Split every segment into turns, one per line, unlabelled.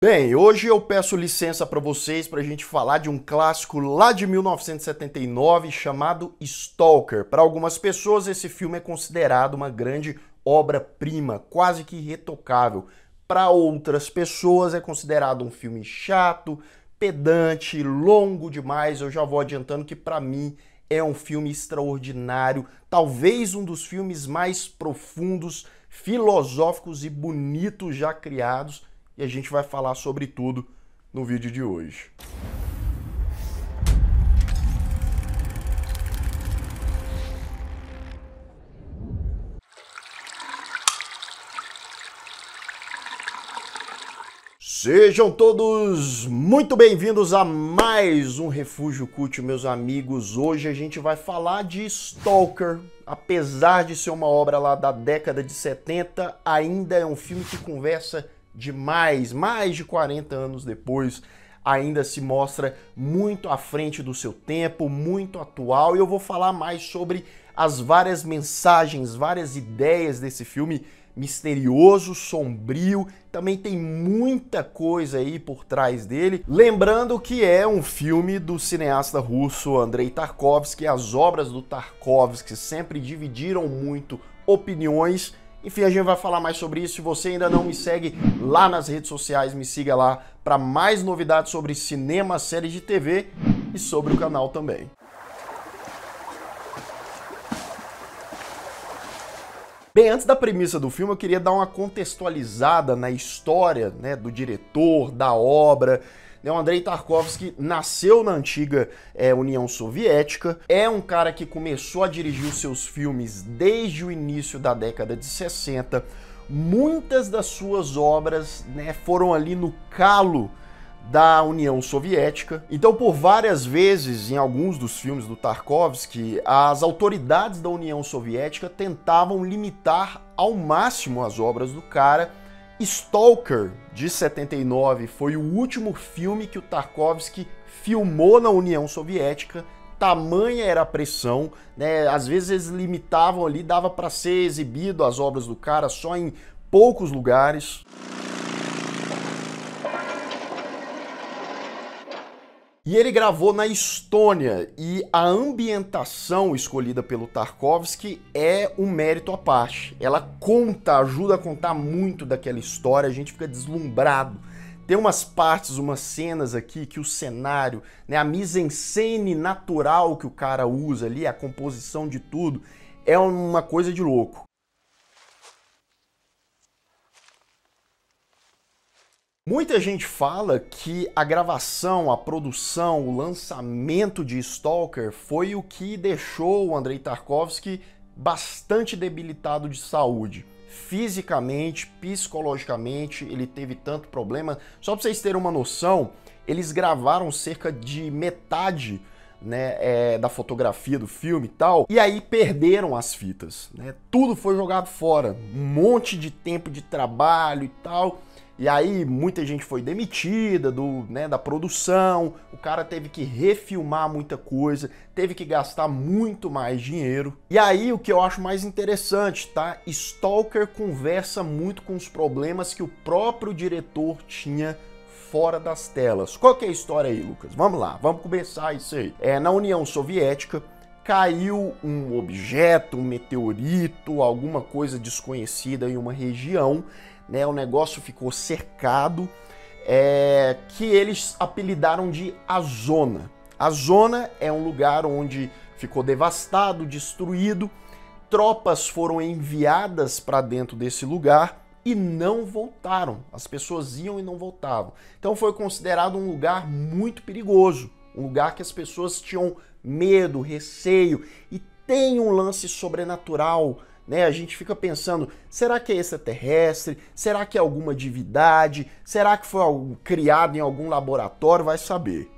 Bem, hoje eu peço licença para vocês para a gente falar de um clássico lá de 1979 chamado Stalker. Para algumas pessoas esse filme é considerado uma grande obra-prima, quase que irretocável. Para outras pessoas é considerado um filme chato, pedante, longo demais. Eu já vou adiantando que para mim é um filme extraordinário, talvez um dos filmes mais profundos, filosóficos e bonitos já criados. E a gente vai falar sobre tudo no vídeo de hoje. Sejam todos muito bem-vindos a mais um Refúgio Cult, meus amigos. Hoje a gente vai falar de Stalker. Apesar de ser uma obra lá da década de 70, ainda é um filme que conversa demais, mais de 40 anos depois, ainda se mostra muito à frente do seu tempo, muito atual, e eu vou falar mais sobre as várias mensagens, várias ideias desse filme misterioso, sombrio, também tem muita coisa aí por trás dele. Lembrando que é um filme do cineasta russo Andrei Tarkovsky, as obras do Tarkovsky sempre dividiram muito opiniões. Enfim, a gente vai falar mais sobre isso. Se você ainda não me segue lá nas redes sociais, me siga lá para mais novidades sobre cinema, séries de TV e sobre o canal também. Bem, antes da premissa do filme, eu queria dar uma contextualizada na história, né, do diretor, da obra. O Andrei Tarkovsky nasceu na antiga União Soviética, é um cara que começou a dirigir os seus filmes desde o início da década de 60. Muitas das suas obras, né, foram ali no calo da União Soviética. Então, por várias vezes, em alguns dos filmes do Tarkovsky, as autoridades da União Soviética tentavam limitar ao máximo as obras do cara. Stalker, de 79, foi o último filme que o Tarkovsky filmou na União Soviética. Tamanha era a pressão, né? Às vezes eles limitavam ali, dava para ser exibido as obras do cara só em poucos lugares. E ele gravou na Estônia, e a ambientação escolhida pelo Tarkovsky é um mérito à parte. Ela ajuda a contar muito daquela história, a gente fica deslumbrado. Tem umas partes, umas cenas aqui que o cenário, né, a mise-en-scène natural que o cara usa ali, a composição de tudo, é uma coisa de louco. Muita gente fala que a gravação, a produção, o lançamento de Stalker foi o que deixou o Andrei Tarkovsky bastante debilitado de saúde. Fisicamente, psicologicamente, ele teve tanto problema. Só para vocês terem uma noção, eles gravaram cerca de metade, né, da fotografia do filme e tal, e aí perderam as fitas, né? Tudo foi jogado fora, um monte de tempo de trabalho e tal. E aí muita gente foi demitida da produção, o cara teve que refilmar muita coisa, teve que gastar muito mais dinheiro. E aí o que eu acho mais interessante, tá? Stalker conversa muito com os problemas que o próprio diretor tinha fora das telas. Qual que é a história aí, Lucas? Vamos lá, vamos começar isso aí. Na União Soviética caiu um objeto, um meteorito, alguma coisa desconhecida em uma região, né, o negócio ficou cercado, que eles apelidaram de A Zona. A Zona é um lugar onde ficou devastado, destruído, tropas foram enviadas para dentro desse lugar e não voltaram. As pessoas iam e não voltavam. Então foi considerado um lugar muito perigoso, um lugar que as pessoas tinham medo, receio, e tem um lance sobrenatural, né? A gente fica pensando, será que é extraterrestre? Será que é alguma divindade? Será que foi algo criado em algum laboratório? Vai saber.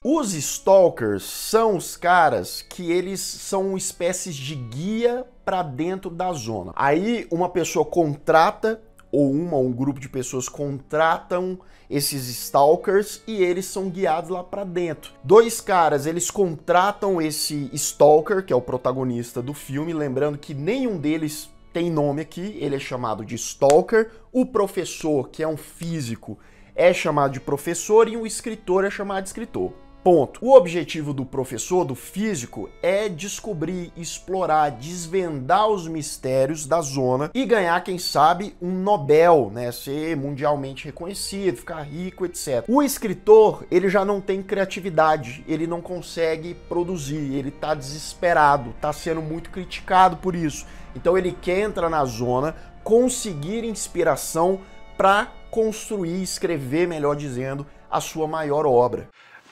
Os Stalkers são os caras que eles são espécies de guia para dentro da zona. Aí uma pessoa contrata, ou um grupo de pessoas contratam esses stalkers e eles são guiados lá pra dentro. Dois caras, eles contratam esse stalker, que é o protagonista do filme, lembrando que nenhum deles tem nome aqui, ele é chamado de Stalker, o professor, que é um físico, é chamado de professor e o escritor é chamado de escritor. Ponto. O objetivo do professor, do físico, é descobrir, explorar, desvendar os mistérios da zona e ganhar, quem sabe, um Nobel, né? Ser mundialmente reconhecido, ficar rico, etc. O escritor, ele já não tem criatividade, ele não consegue produzir, ele tá desesperado, tá sendo muito criticado por isso. Então ele quer entrar na zona, conseguir inspiração para construir, escrever, melhor dizendo, a sua maior obra.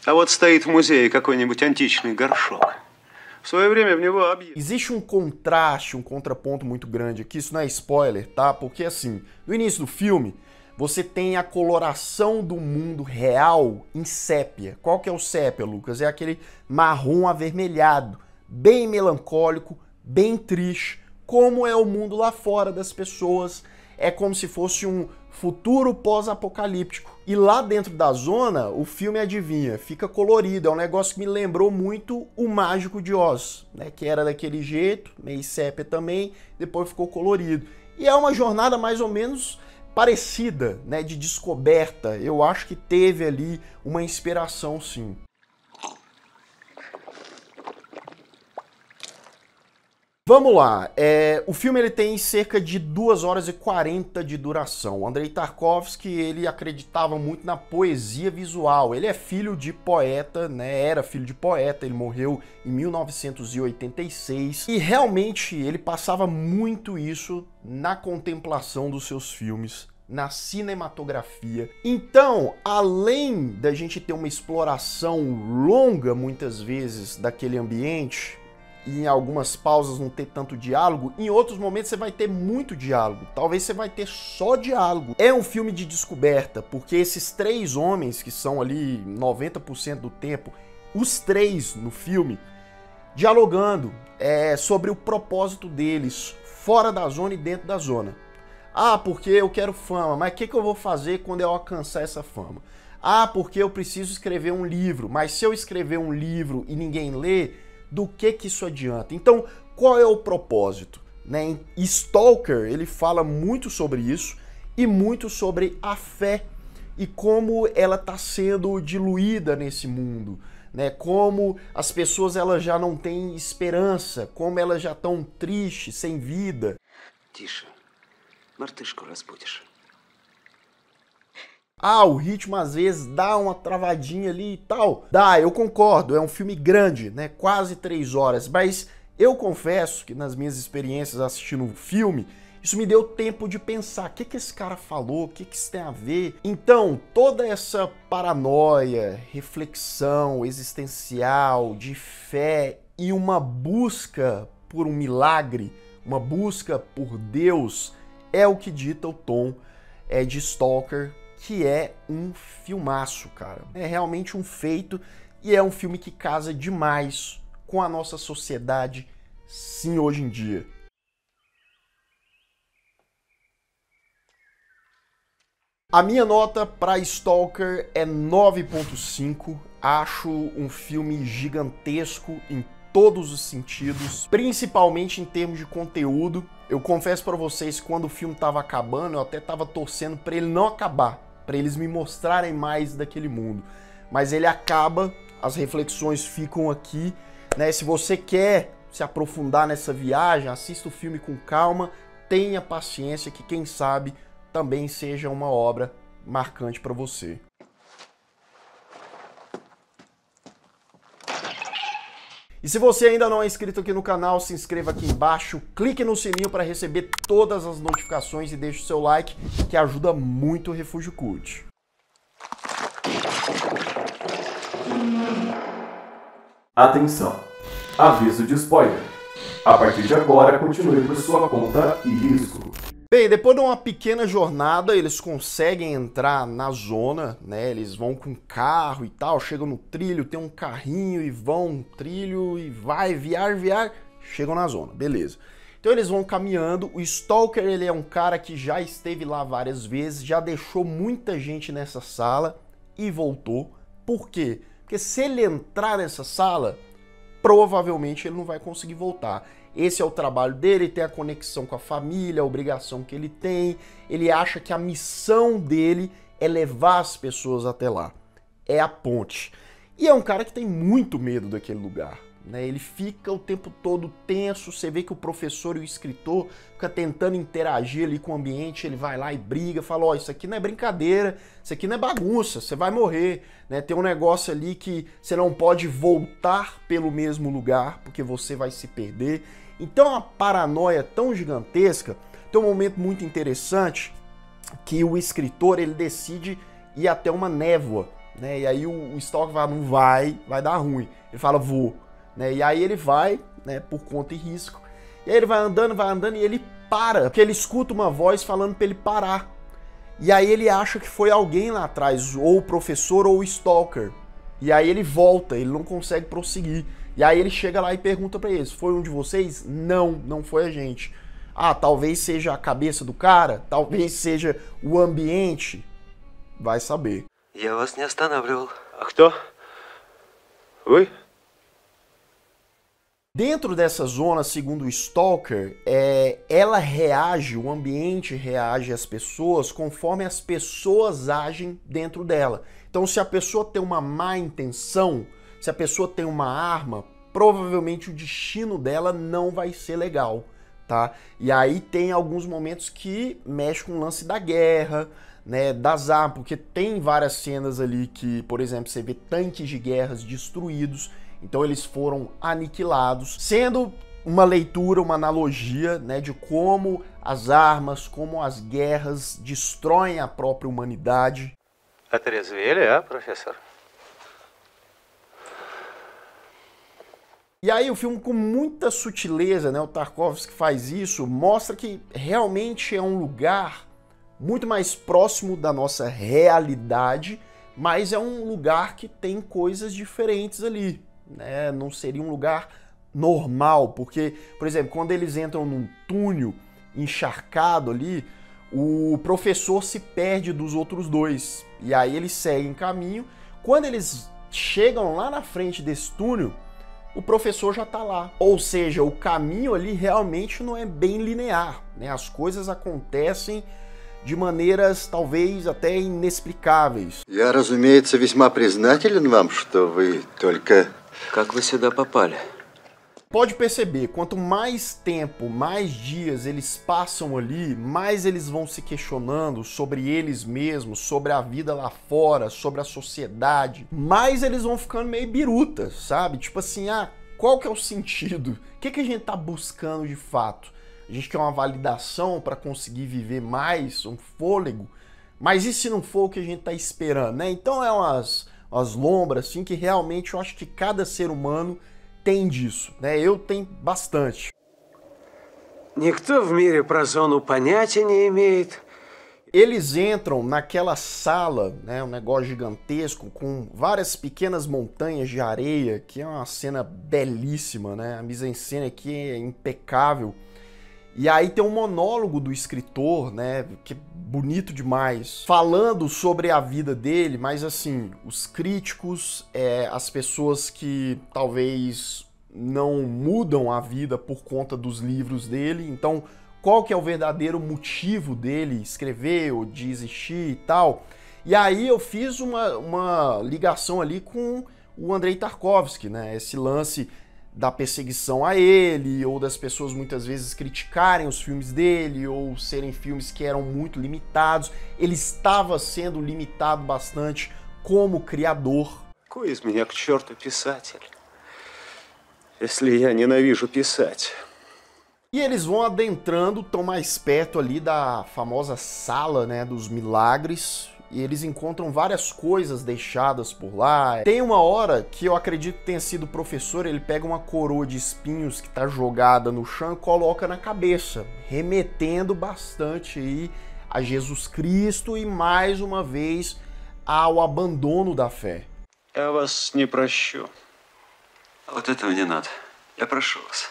А вот стоит в музее какой-нибудь античный горшок. В свое время в него
Existe um contraste, um contraponto muito grande aqui, isso não é spoiler, tá? Porque assim, no início do filme, você tem a coloração do mundo real em sépia. Qual que é o sépia, Lucas? É aquele marrom avermelhado, bem melancólico, bem triste, como é o mundo lá fora das pessoas. É como se fosse um futuro pós-apocalíptico. E lá dentro da zona, o filme, adivinha, fica colorido. É um negócio que me lembrou muito o Mágico de Oz, né? Que era daquele jeito, meio sépia também, depois ficou colorido. E é uma jornada mais ou menos parecida, né? De descoberta. Eu acho que teve ali uma inspiração, sim. Vamos lá, o filme ele tem cerca de 2 horas e 40 de duração. O Andrei Tarkovsky, ele acreditava muito na poesia visual. Ele é filho de poeta, né? Era filho de poeta, ele morreu em 1986. E realmente ele passava muito isso na contemplação dos seus filmes, na cinematografia. Então, além da gente ter uma exploração longa, muitas vezes, daquele ambiente, e em algumas pausas não ter tanto diálogo, em outros momentos você vai ter muito diálogo, talvez você vai ter só diálogo. É um filme de descoberta, porque esses 3 homens, que são ali 90% do tempo, os 3 no filme, dialogando sobre o propósito deles, fora da zona e dentro da zona. Ah, porque eu quero fama, mas o que eu vou fazer quando eu alcançar essa fama? Ah, porque eu preciso escrever um livro, mas se eu escrever um livro e ninguém lê, do que isso adianta? Então, qual é o propósito? Né? Stalker, ele fala muito sobre isso e muito sobre a fé e como ela está sendo diluída nesse mundo, né? Como as pessoas elas já não têm esperança, como elas já estão tristes, sem vida.
Тише, мартышку разбудишь.
Ah, o ritmo às vezes dá uma travadinha ali e tal. Dá, eu concordo, é um filme grande, né? Quase 3 horas, mas eu confesso que nas minhas experiências assistindo um filme, isso me deu tempo de pensar, o que esse cara falou, o que isso tem a ver? Então, toda essa paranoia, reflexão existencial, de fé e uma busca por um milagre, uma busca por Deus, é o que dita o tom de Stalker, que é um filmaço, cara. É realmente um feito e é um filme que casa demais com a nossa sociedade, sim, hoje em dia. A minha nota para Stalker é 9.5. Acho um filme gigantesco em todos os sentidos, principalmente em termos de conteúdo. Eu confesso para vocês, quando o filme estava acabando, eu até estava torcendo para ele não acabar, para eles me mostrarem mais daquele mundo. Mas ele acaba, as reflexões ficam aqui, né? Se você quer se aprofundar nessa viagem, assista o filme com calma, tenha paciência, que quem sabe também seja uma obra marcante para você. E se você ainda não é inscrito aqui no canal, se inscreva aqui embaixo, clique no sininho para receber todas as notificações e deixe o seu like, que ajuda muito o Refúgio Cult.
Atenção! Aviso de spoiler. A partir de agora, continue por sua conta e risco.
Bem, depois de uma pequena jornada, eles conseguem entrar na zona, né? Eles vão com carro e tal, chegam no trilho, tem um carrinho e vão no trilho e vai, viajar, chegam na zona, beleza. Então eles vão caminhando, o Stalker, ele é um cara que já esteve lá várias vezes, já deixou muita gente nessa sala e voltou. Por quê? Porque se ele entrar nessa sala, provavelmente ele não vai conseguir voltar. esse é o trabalho dele, ele tem a conexão com a família, a obrigação que ele tem, ele acha que a missão dele é levar as pessoas até lá, é a ponte. E é um cara que tem muito medo daquele lugar, né? Ele fica o tempo todo tenso, você vê que o professor e o escritor fica tentando interagir ali com o ambiente, ele vai lá e briga, fala, ó, isso aqui não é brincadeira, isso aqui não é bagunça, você vai morrer, né? Tem um negócio ali que você não pode voltar pelo mesmo lugar, porque você vai se perder. Então é uma paranoia tão gigantesca. Tem um momento muito interessante que o escritor, ele decide ir até uma névoa, né? E aí o Stalker fala, não vai dar ruim. Ele fala, vou. Né? E aí ele vai, né, por conta e risco. E aí ele vai andando e ele para, porque ele escuta uma voz falando para ele parar. E aí ele acha que foi alguém lá atrás, ou o professor ou o Stalker. E aí ele volta, ele não consegue prosseguir. E aí ele chega lá e pergunta para eles, foi um de vocês? Não, não foi a gente. Ah, talvez seja a cabeça do cara, talvez seja o ambiente. Vai saber.
Я вас не останавливал.
А кто? Вы?
Dentro dessa zona, segundo o Stalker, ela reage, o ambiente reage às pessoas conforme as pessoas agem dentro dela. Então, se a pessoa tem uma má intenção, se a pessoa tem uma arma, provavelmente o destino dela não vai ser legal, tá? E aí tem alguns momentos que mexe com o lance da guerra, né, das armas, porque tem várias cenas ali que, por exemplo, você vê tanques de guerras destruídos. Então eles foram aniquilados, sendo uma leitura, uma analogia, né, de como as armas, como as guerras destroem a própria humanidade.
Отрезвели, а, профессор?
E aí o filme, com muita sutileza, né, o Tarkovsky faz isso, mostra que realmente é um lugar muito mais próximo da nossa realidade, mas é um lugar que tem coisas diferentes ali. Né, não seria um lugar normal, porque, por exemplo, quando eles entram num túnel encharcado ali, o professor se perde dos outros dois, e aí eles seguem caminho. Quando eles chegam lá na frente desse túnel, o professor já está lá, ou seja, o caminho ali realmente não é bem linear, né? As coisas acontecem de maneiras talvez até inexplicáveis.
Я, разумеется, весьма признателен вам, что вы только...
Как вы сюда попали?
Pode perceber, quanto mais tempo, mais dias eles passam ali, mais eles vão se questionando sobre eles mesmos, sobre a vida lá fora, sobre a sociedade, mais eles vão ficando meio birutas, sabe? Tipo assim, qual que é o sentido? O que a gente tá buscando de fato? A gente quer uma validação para conseguir viver mais, um fôlego, mas e se não for o que a gente tá esperando, né? Então é umas lombras assim que realmente eu acho que cada ser humano tem disso, né? Eu tenho bastante.
Никто в мире про зону понятия не имеет.
Eles entram naquela sala, né, um negócio gigantesco com várias pequenas montanhas de areia, que é uma cena belíssima, né? A mise-en-scène aqui é impecável. E aí tem um monólogo do escritor, né, que é bonito demais, falando sobre a vida dele, mas assim, os críticos, as pessoas que talvez não mudam a vida por conta dos livros dele, então qual que é o verdadeiro motivo dele escrever ou de existir e tal. E aí eu fiz uma ligação ali com o Andrei Tarkovsky, né, esse lance da perseguição a ele, ou das pessoas muitas vezes criticarem os filmes dele, ou serem filmes que eram muito limitados. Ele estava sendo limitado bastante como criador.
Какой из меня к черту писатель, если я ненавижу писать?
E eles vão adentrando, estão mais perto ali da famosa sala, né, dos milagres, e eles encontram várias coisas deixadas por lá. Tem uma hora que eu acredito que tenha sido o professor, ele pega uma coroa de espinhos que está jogada no chão e coloca na cabeça, remetendo bastante aí a Jesus Cristo e mais uma vez ao abandono da fé.
Я вас не прощу.
Вот этого не надо. Я прошу вас.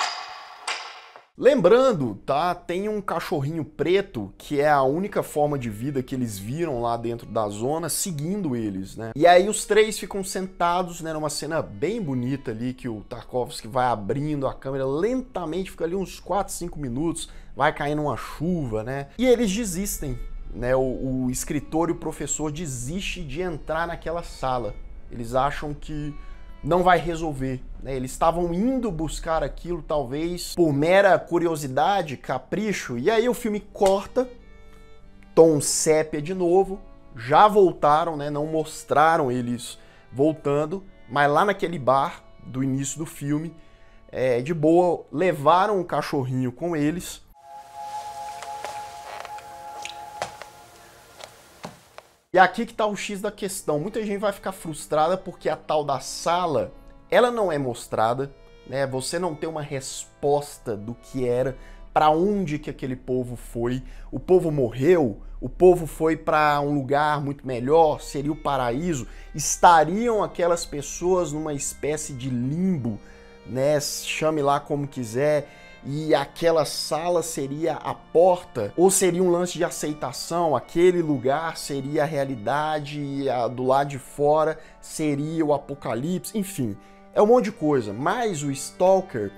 Lembrando, tá? Tem um cachorrinho preto que é a única forma de vida que eles viram lá dentro da zona, seguindo eles, né? E aí os três ficam sentados, né, numa cena bem bonita ali, que o Tarkovsky vai abrindo a câmera lentamente, fica ali uns 4, 5 minutos, vai caindo uma chuva, né? E eles desistem, né? O escritor e o professor desistem de entrar naquela sala. Eles acham que não vai resolver, né? Eles estavam indo buscar aquilo, talvez, por mera curiosidade, capricho, e aí o filme corta, tom sépia de novo, já voltaram, né? Não mostraram eles voltando, mas lá naquele bar do início do filme, de boa, levaram o cachorrinho com eles. E aqui que tá o X da questão. Muita gente vai ficar frustrada porque a tal da sala, ela não é mostrada, né? Você não tem uma resposta do que era, para onde que aquele povo foi. O povo morreu? O povo foi para um lugar muito melhor? Seria o paraíso? Estariam aquelas pessoas numa espécie de limbo, né? Chame lá como quiser. E aquela sala seria a porta, ou seria um lance de aceitação, aquele lugar seria a realidade e do lado de fora seria o apocalipse, enfim, é um monte de coisa. Mas o Stalker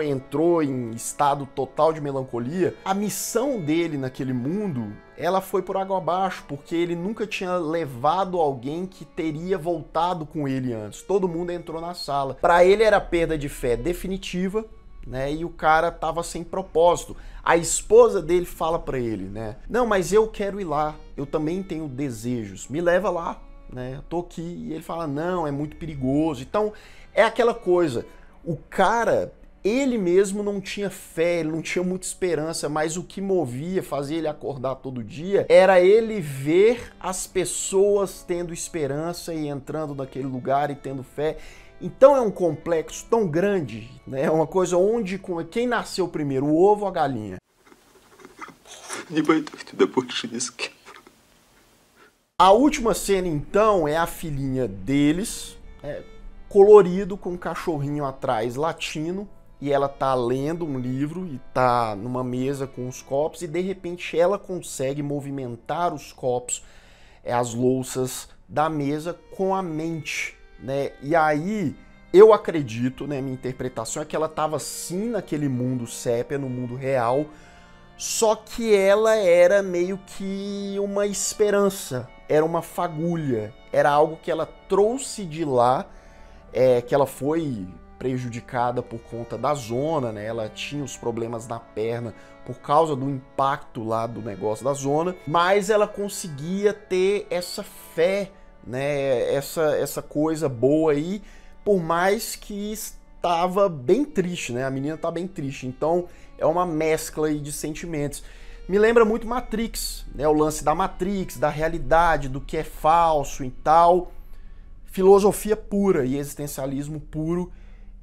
entrou em estado total de melancolia. A missão dele naquele mundo, ela foi por água abaixo, porque ele nunca tinha levado alguém que teria voltado com ele antes. Todo mundo entrou na sala. Para ele era perda de fé definitiva, né? E o cara tava sem propósito. A esposa dele fala para ele, né? Não, mas eu quero ir lá. Eu também tenho desejos. Me leva lá, né? Eu tô aqui. E ele fala, não, é muito perigoso. Então, é aquela coisa. O cara, ele mesmo não tinha fé, ele não tinha muita esperança, mas o que movia, fazia ele acordar todo dia, era ele ver as pessoas tendo esperança e entrando naquele lugar e tendo fé. Então é um complexo tão grande, né? É uma coisa onde quem nasceu primeiro, o ovo ou a galinha? A última cena, então, é a filhinha deles, colorido, com um cachorrinho atrás latino, e ela tá lendo um livro e tá numa mesa com os copos, e de repente ela consegue movimentar os copos, as louças da mesa com a mente, né? E aí eu acredito, né, minha interpretação é que ela estava sim naquele mundo sépia, no mundo real, só que ela era meio que uma esperança, era uma fagulha, era algo que ela trouxe de lá, que ela foi prejudicada por conta da zona, né? Ela tinha os problemas na perna por causa do impacto lá do negócio da zona, mas ela conseguia ter essa fé, né, essa coisa boa aí, por mais que estava bem triste, né? A menina tá bem triste, então é uma mescla aí de sentimentos. Me lembra muito Matrix, né? O lance da Matrix, da realidade, do que é falso e tal. Filosofia pura e existencialismo puro.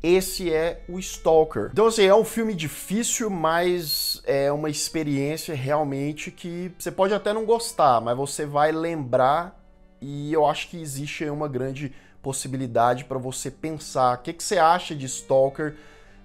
Esse é o Stalker. Então, assim, é um filme difícil, mas é uma experiência realmente que você pode até não gostar, mas você vai lembrar. E eu acho que existe aí uma grande possibilidade para você pensar. O que você acha de Stalker?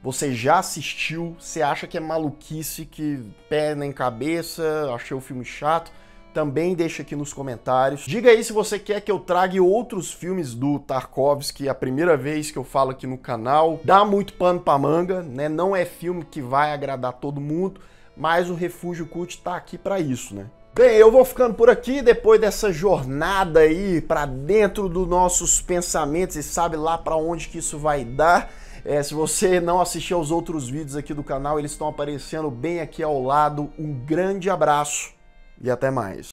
Você já assistiu? Você acha que é maluquice, que pé nem cabeça? Achei o filme chato? Também deixa aqui nos comentários. Diga aí se você quer que eu traga outros filmes do Tarkovsky, a primeira vez que eu falo aqui no canal. Dá muito pano pra manga, né? Não é filme que vai agradar todo mundo, mas o Refúgio Cult tá aqui para isso, né? Bem, eu vou ficando por aqui depois dessa jornada aí para dentro dos nossos pensamentos e sabe lá para onde que isso vai dar. Se você não assistiu aos outros vídeos aqui do canal, eles estão aparecendo bem aqui ao lado. Um grande abraço e até mais.